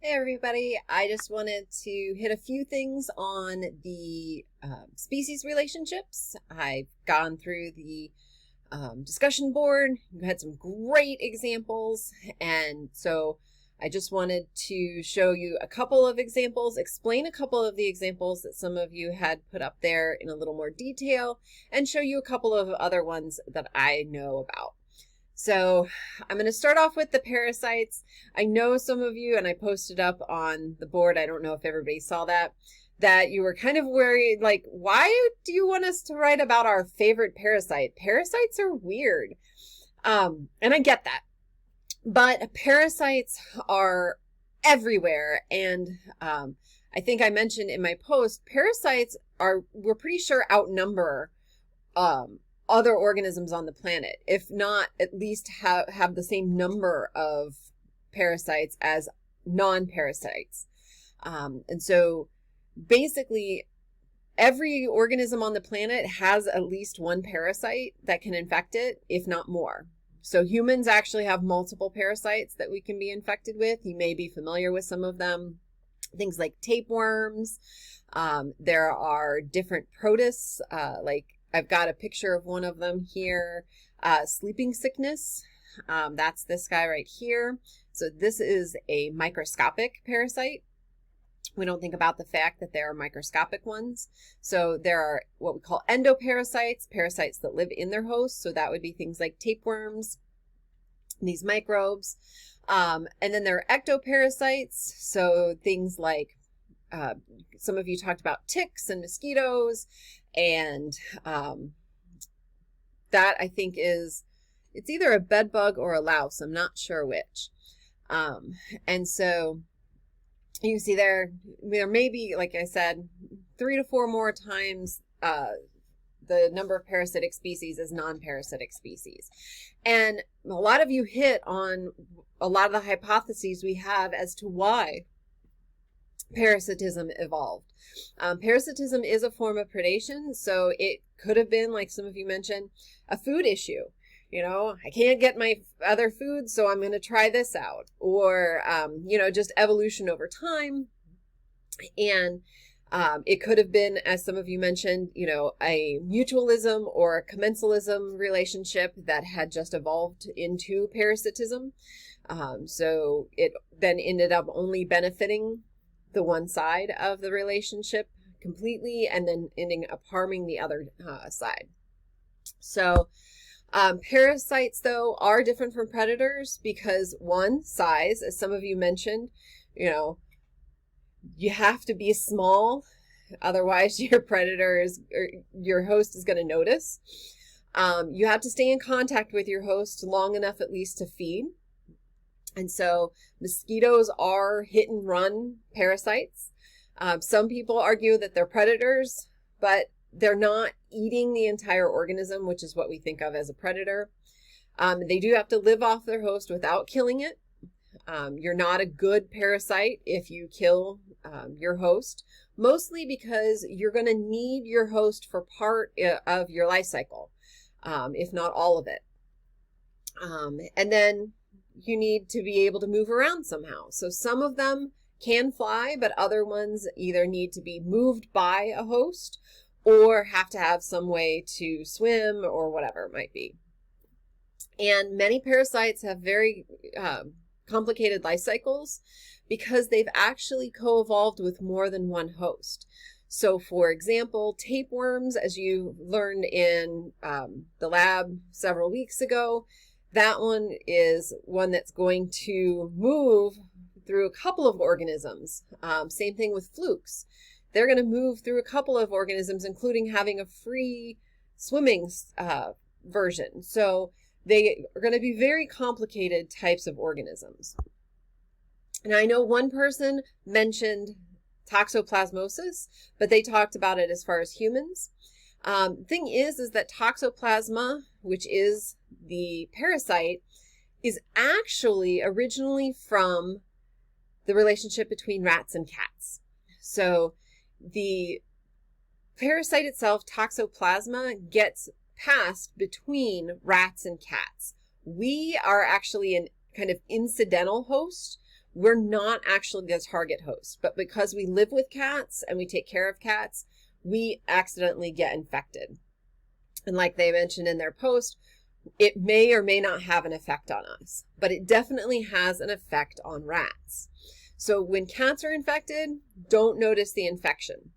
Hey everybody, I just wanted to hit a few things on the species relationships. I've gone through the discussion board, we had some great examples, and so I just wanted to show you a couple of examples, explain a couple of the examples that some of you had put up there in a little more detail, and show you a couple of other ones that I know about. So I'm going to start off with the parasites. I know some of you, and I posted up on the board, I don't know if everybody saw that you were kind of worried, like, why do you want us to write about our favorite parasite? Parasites are weird. And I get that. But parasites are everywhere. And I think I mentioned in my post, parasites we're pretty sure outnumber other organisms on the planet, if not at least have the same number of parasites as non-parasites. And so basically every organism on the planet has at least one parasite that can infect it, if not more. So humans actually have multiple parasites that we can be infected with. You may be familiar with some of them. Things like tapeworms. There are different protists, like I've got a picture of one of them here. Sleeping sickness. That's this guy right here. So this is a microscopic parasite. We don't think about the fact that there are microscopic ones. So there are what we call endoparasites, parasites that live in their host. So that would be things like tapeworms, these microbes. And then there are ectoparasites. So things like some of you talked about ticks and mosquitoes, and that I think it's either a bed bug or a louse. I'm not sure which. And so you can see there may be, like I said, 3 to 4 more times the number of parasitic species as non-parasitic species. And a lot of you hit on a lot of the hypotheses we have as to why parasitism evolved. Parasitism is a form of predation, so it could have been, like some of you mentioned, a food issue. You know, I can't get my other food, so I'm going to try this out. Or, just evolution over time. And it could have been, as some of you mentioned, a mutualism or a commensalism relationship that had just evolved into parasitism. So it then ended up only benefiting the one side of the relationship completely, and then ending up harming the other side. So parasites, though, are different from predators because, one, size, as some of you mentioned, you have to be small, otherwise your predator or your host is going to notice. You have to stay in contact with your host long enough at least to feed. And so mosquitoes are hit and run parasites. Some people argue that they're predators, but they're not eating the entire organism, which is what we think of as a predator. They do have to live off their host without killing it. You're not a good parasite if you kill your host, mostly because you're going to need your host for part of your life cycle, if not all of it. And then you need to be able to move around somehow. So some of them can fly, but other ones either need to be moved by a host or have to have some way to swim or whatever it might be. And many parasites have very complicated life cycles because they've actually co-evolved with more than one host. So for example, tapeworms, as you learned in the lab several weeks ago, that one is one that's going to move through a couple of organisms. Same thing with flukes. They're going to move through a couple of organisms, including having a free swimming version. So they are going to be very complicated types of organisms. And I know one person mentioned Toxoplasmosis, but they talked about it as far as humans. Thing is that Toxoplasma, which is the parasite, is actually originally from the relationship between rats and cats. So the parasite itself, Toxoplasma, gets passed between rats and cats. We are actually an kind of incidental host we're not actually the target host, but because we live with cats and we take care of cats, we accidentally get infected. And like they mentioned in their post, it may or may not have an effect on us, but it definitely has an effect on rats. So when cats are infected, don't notice the infection.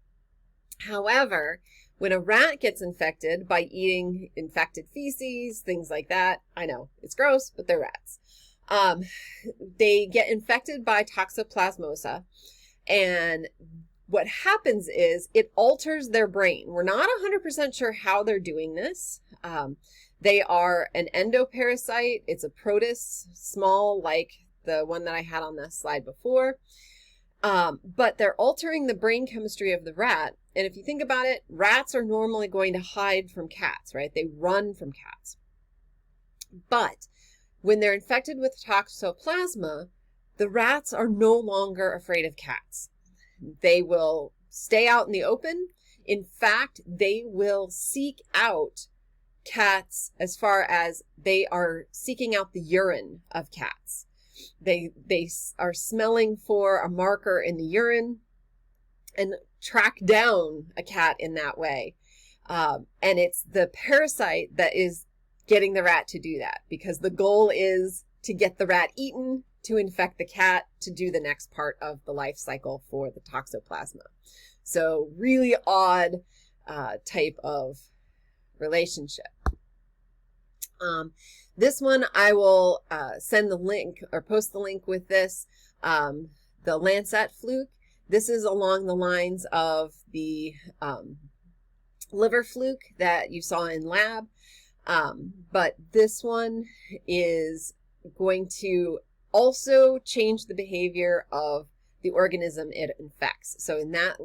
However, when a rat gets infected by eating infected feces, things like that, I know it's gross, but they're rats. They get infected by Toxoplasmosis, and what happens is it alters their brain. We're not 100% sure how they're doing this. They are an endoparasite. It's a protist, small like the one that I had on this slide before. But they're altering the brain chemistry of the rat. And if you think about it, rats are normally going to hide from cats, right? They run from cats. But when they're infected with Toxoplasma, the rats are no longer afraid of cats. They will stay out in the open. In fact, they will seek out cats as far as they are seeking out the urine of cats. They are smelling for a marker in the urine and track down a cat in that way. And it's the parasite that is getting the rat to do that, because the goal is to get the rat eaten, to infect the cat, to do the next part of the life cycle for the Toxoplasma. So really odd type of relationship. This one I will send the link or post the link with this, the Landsat Fluke. This is along the lines of the liver fluke that you saw in lab. But this one is going to also change the behavior of the organism it infects. So in that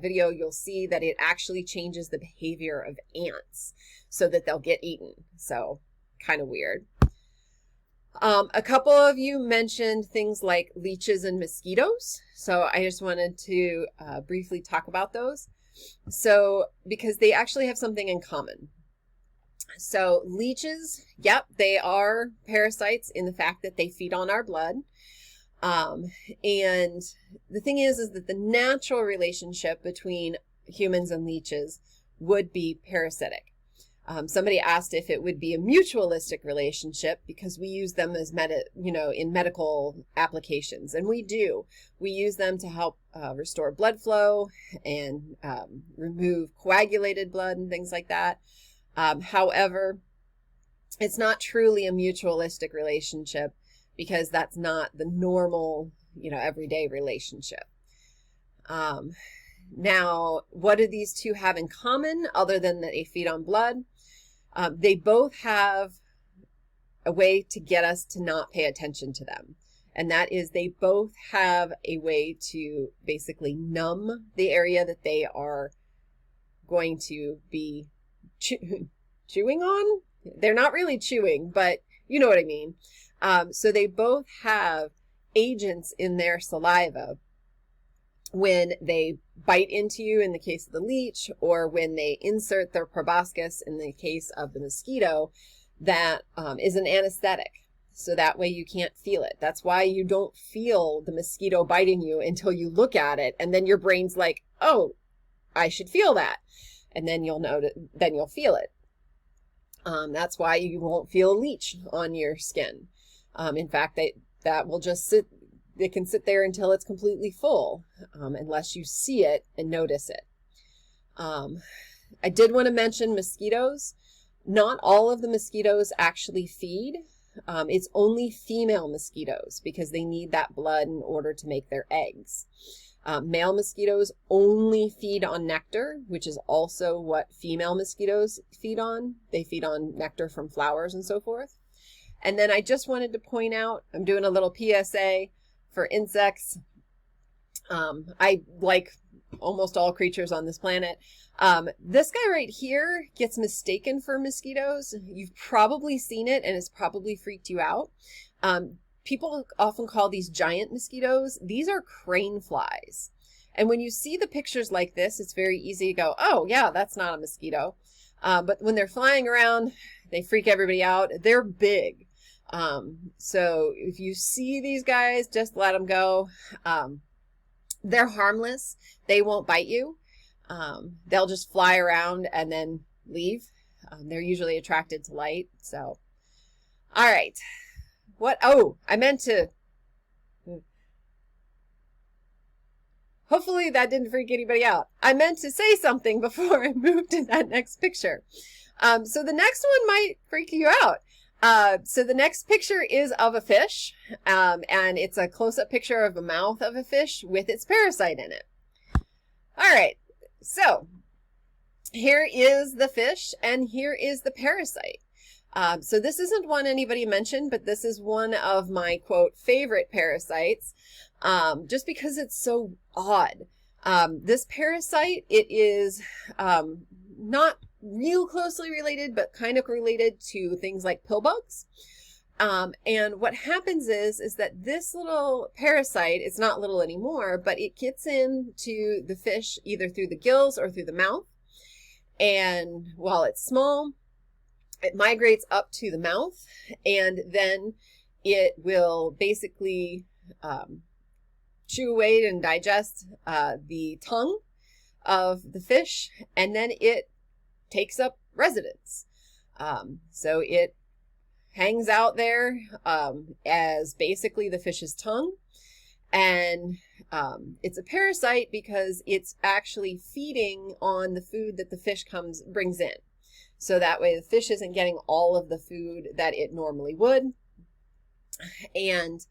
video, you'll see that it actually changes the behavior of ants so that they'll get eaten. So kind of weird. A couple of you mentioned things like leeches and mosquitoes. So I just wanted to briefly talk about those. So because they actually have something in common. So leeches, yep, they are parasites in the fact that they feed on our blood. And the thing is that the natural relationship between humans and leeches would be parasitic. Somebody asked if it would be a mutualistic relationship because we use them as in medical applications, and we do. We use them to help restore blood flow and remove coagulated blood and things like that. However, it's not truly a mutualistic relationship because that's not the normal, everyday relationship. Now, what do these two have in common other than that they feed on blood? They both have a way to get us to not pay attention to them. And that is they both have a way to basically numb the area that they are going to be chewing on. They're not really chewing, but you know what I mean. So they both have agents in their saliva when they bite into you in the case of the leech, or when they insert their proboscis in the case of the mosquito, that is an anesthetic. So that way you can't feel it. That's why you don't feel the mosquito biting you until you look at it, and then your brain's like, oh, I should feel that. And then you'll know that, then you'll feel it. That's why you won't feel a leech on your skin. In fact, that will just sit. It can sit there until it's completely full, unless you see it and notice it. I did want to mention mosquitoes. Not all of the mosquitoes actually feed. It's only female mosquitoes because they need that blood in order to make their eggs. Male mosquitoes only feed on nectar, which is also what female mosquitoes feed on. They feed on nectar from flowers and so forth. And then I just wanted to point out, I'm doing a little PSA for insects. I like almost all creatures on this planet. This guy right here gets mistaken for mosquitoes. You've probably seen it and it's probably freaked you out. People often call these giant mosquitoes. These are crane flies. And when you see the pictures like this, it's very easy to go, oh yeah, that's not a mosquito. But when they're flying around, they freak everybody out. They're big. So if you see these guys, just let them go. They're harmless. They won't bite you. They'll just fly around and then leave. They're usually attracted to light. So, all right. I meant to. Hopefully that didn't freak anybody out. I meant to say something before I moved to that next picture. So the next one might freak you out. So the next picture is of a fish, and it's a close-up picture of the mouth of a fish with its parasite in it. All right, so here is the fish, and here is the parasite. So this isn't one anybody mentioned, but this is one of my, quote, favorite parasites, just because it's so odd. This parasite, it is not real closely related, but kind of related to things like pill bugs. And what happens is that this little parasite, it's not little anymore, but it gets into the fish either through the gills or through the mouth. And while it's small, it migrates up to the mouth, and then it will basically chew away and digest the tongue of the fish, and then it takes up residence. So it hangs out there as basically the fish's tongue, and it's a parasite because it's actually feeding on the food that the fish brings in. So that way the fish isn't getting all of the food that it normally would. And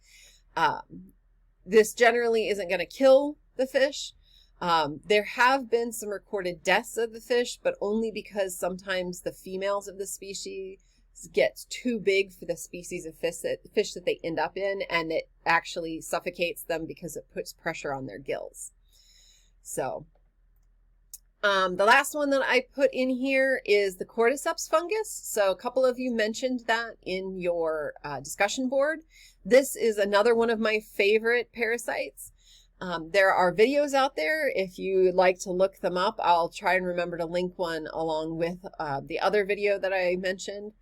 this generally isn't going to kill the fish. There have been some recorded deaths of the fish, but only because sometimes the females of the species gets too big for the species of fish that they end up in, and it actually suffocates them because it puts pressure on their gills. So the last one that I put in here is the Cordyceps fungus. So a couple of you mentioned that in your discussion board. This is another one of my favorite parasites. There are videos out there. If you'd like to look them up, I'll try and remember to link one along with the other video that I mentioned.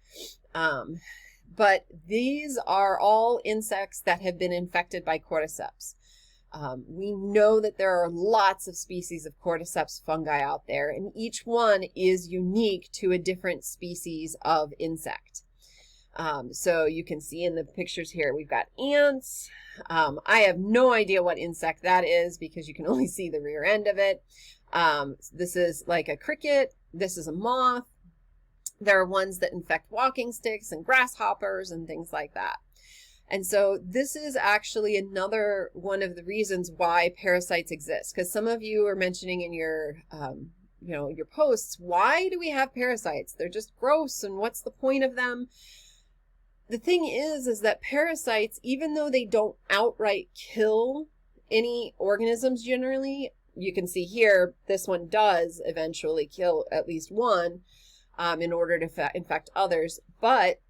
But these are all insects that have been infected by cordyceps. We know that there are lots of species of cordyceps fungi out there, and each one is unique to a different species of insect. So you can see in the pictures here, we've got ants. I have no idea what insect that is because you can only see the rear end of it. This is like a cricket. This is a moth. There are ones that infect walking sticks and grasshoppers and things like that. And so this is actually another one of the reasons why parasites exist, because some of you are mentioning in your your posts, why do we have parasites? They're just gross, and what's the point of them? The thing is that parasites, even though they don't outright kill any organisms generally, you can see here, this one does eventually kill at least one in order to infect others, but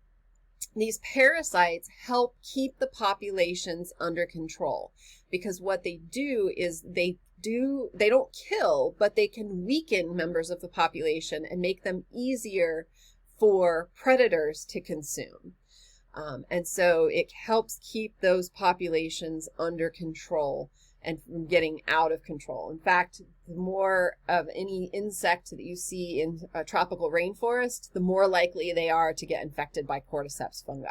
these parasites help keep the populations under control, because what they do is they don't kill, but they can weaken members of the population and make them easier for predators to consume. And so it helps keep those populations under control and from getting out of control. In fact, the more of any insect that you see in a tropical rainforest, the more likely they are to get infected by cordyceps fungi.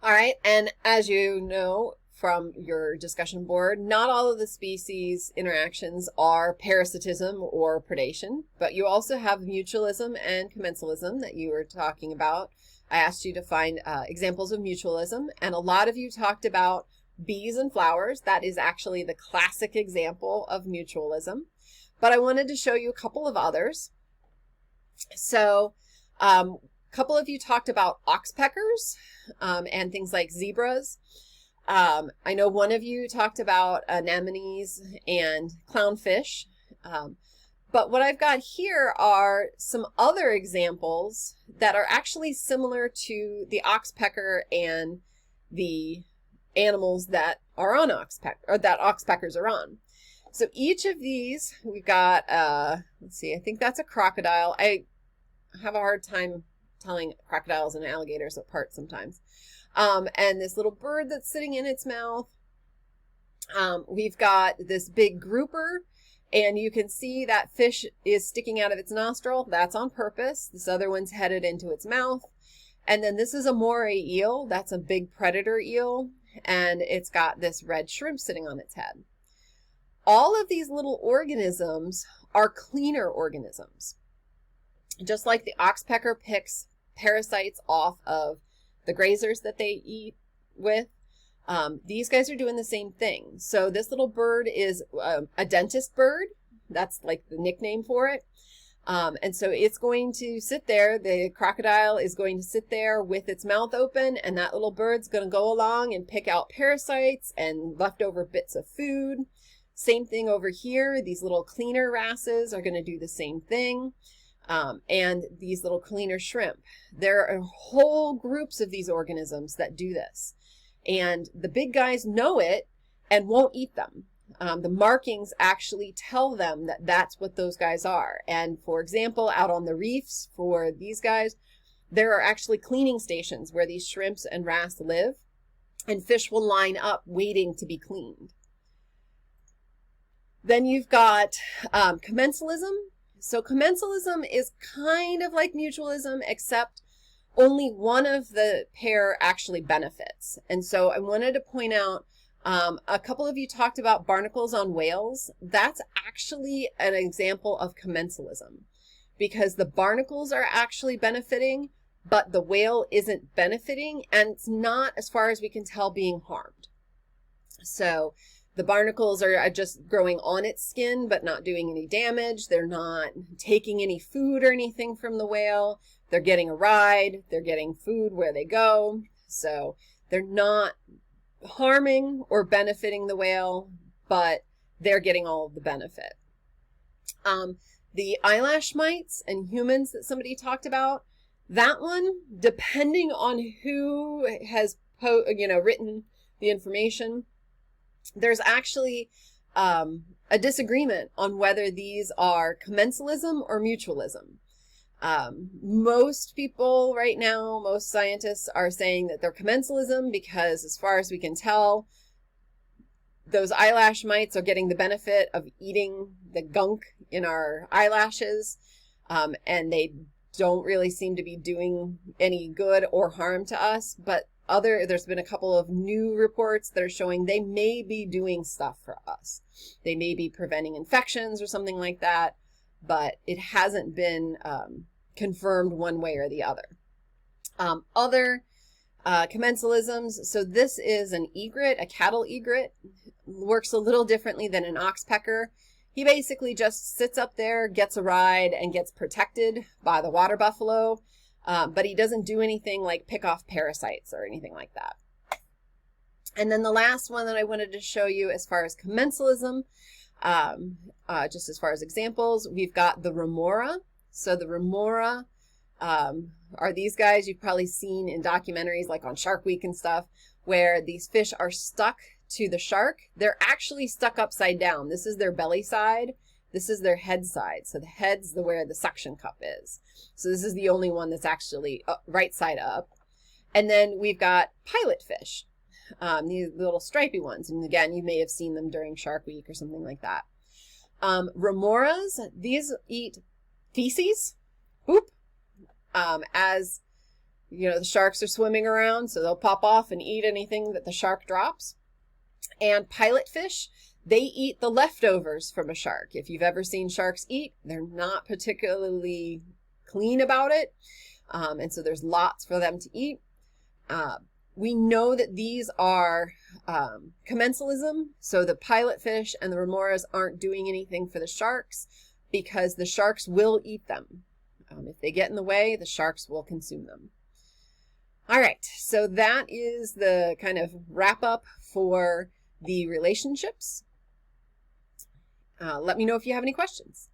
All right, and as you know from your discussion board, not all of the species interactions are parasitism or predation, but you also have mutualism and commensalism that you were talking about. I asked you to find examples of mutualism, and a lot of you talked about bees and flowers. That is actually the classic example of mutualism, but I wanted to show you a couple of others. So a couple of you talked about oxpeckers and things like zebras. I know one of you talked about anemones and clownfish, but what I've got here are some other examples that are actually similar to the oxpecker and the animals that are on that oxpeckers are on. So each of these, we've got, let's see, I think that's a crocodile. I have a hard time telling crocodiles and alligators apart sometimes. And this little bird that's sitting in its mouth. We've got this big grouper, and you can see that fish is sticking out of its nostril. That's on purpose. This other one's headed into its mouth. And then this is Amore Eel. That's a big predator eel, and it's got this red shrimp sitting on its head. All of these little organisms are cleaner organisms. Just like the oxpecker picks parasites off of the grazers that they eat with, these guys are doing the same thing. So this little bird is a dentist bird. That's like the nickname for it. And so it's going to sit there. The crocodile is going to sit there with its mouth open, and that little bird's going to go along and pick out parasites and leftover bits of food. Same thing over here. These little cleaner wrasses are going to do the same thing. And these little cleaner shrimp. There are whole groups of these organisms that do this. And the big guys know it and won't eat them. The markings actually tell them that that's what those guys are. And for example, out on the reefs for these guys, there are actually cleaning stations where these shrimps and wrasse live, and fish will line up waiting to be cleaned. Then you've got commensalism. So commensalism is kind of like mutualism, except only one of the pair actually benefits. And so I wanted to point out, a couple of you talked about barnacles on whales. That's actually an example of commensalism, because the barnacles are actually benefiting, but the whale isn't benefiting, and it's not, as far as we can tell, being harmed. So the barnacles are just growing on its skin, but not doing any damage. They're not taking any food or anything from the whale. They're getting a ride. They're getting food where they go. So they're not harming or benefiting the whale, but they're getting all of the benefit. The eyelash mites and humans that somebody talked about, that one, depending on who has written the information, there's actually a disagreement on whether these are commensalism or mutualism. Most people right now, most scientists are saying that they're commensalism because, as far as we can tell, those eyelash mites are getting the benefit of eating the gunk in our eyelashes, and they don't really seem to be doing any good or harm to us. But there's been a couple of new reports that are showing they may be doing stuff for us. They may be preventing infections or something like that, but it hasn't been confirmed one way or the other. Other commensalisms, so this is an egret, a cattle egret, works a little differently than an oxpecker. He basically just sits up there, gets a ride, and gets protected by the water buffalo, but he doesn't do anything like pick off parasites or anything like that. And then the last one that I wanted to show you as far as commensalism, just as far as examples, we've got the Remora. So the Remora are these guys you've probably seen in documentaries like on Shark Week and stuff, where these fish are stuck to the shark. They're actually stuck upside down. This is their belly side. This is their head side. So the head's where the suction cup is. So this is the only one that's actually right side up. And then we've got pilot fish, these little stripy ones. And again, you may have seen them during Shark Week or something like that. Remoras, these eat feces, as you know, the sharks are swimming around, so they'll pop off and eat anything that the shark drops. And pilot fish, they eat the leftovers from a shark. If you've ever seen sharks eat, they're not particularly clean about it, and so there's lots for them to eat. We know that these are commensalism, so the pilot fish and the remoras aren't doing anything for the sharks, because the sharks will eat them. If they get in the way, the sharks will consume them. All right, so that is the kind of wrap up for the relationships. Let me know if you have any questions.